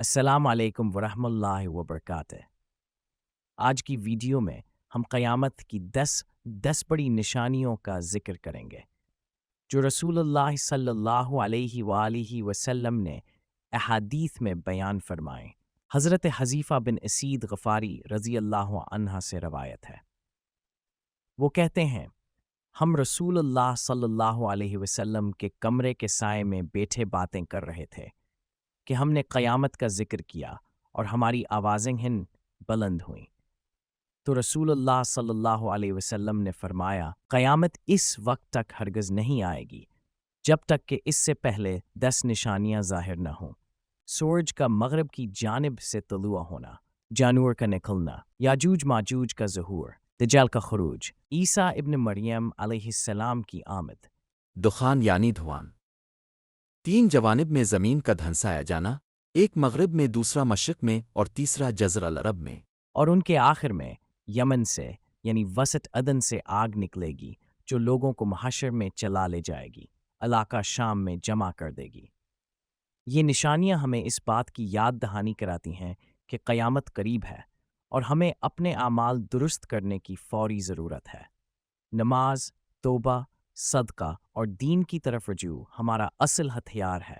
السلام علیکم ورحمۃ اللہ وبرکاتہ۔ آج کی ویڈیو میں ہم قیامت کی 10 بڑی نشانیوں کا ذکر کریں گے جو رسول اللہ صلی اللہ علیہ وآلہ وسلم نے احادیث میں بیان فرمائیں۔ حضرت حذیفہ بن اسید غفاری رضی اللہ عنہ سے روایت ہے، وہ کہتے ہیں ہم رسول اللہ صلی اللہ علیہ وسلم کے کمرے کے سائے میں بیٹھے باتیں کر رہے تھے کہ ہم نے قیامت کا ذکر کیا اور ہماری آوازیں بلند ہوئیں، تو رسول اللہ صلی اللہ علیہ وسلم نے فرمایا قیامت اس وقت تک ہرگز نہیں آئے گی جب تک کہ اس سے پہلے 10 نشانیاں ظاہر نہ ہوں۔ سورج کا مغرب کی جانب سے طلوع ہونا، جانور کا نکلنا، یاجوج ماجوج کا ظہور، دجال کا خروج، عیسیٰ ابن مریم علیہ السلام کی آمد، دخان یعنی دھواں، 3 جوانب میں زمین کا دھنسایا جانا، ایک مغرب میں، دوسرا مشرق میں اور تیسرا جزر العرب میں، اور ان کے آخر میں یمن سے یعنی وسط عدن سے آگ نکلے گی جو لوگوں کو محشر میں چلا لے جائے گی، علاقہ شام میں جمع کر دے گی۔ یہ نشانیاں ہمیں اس بات کی یاد دہانی کراتی ہیں کہ قیامت قریب ہے اور ہمیں اپنے اعمال درست کرنے کی فوری ضرورت ہے۔ نماز، توبہ، صدقہ اور دین کی طرف رجوع ہمارا اصل ہتھیار ہے۔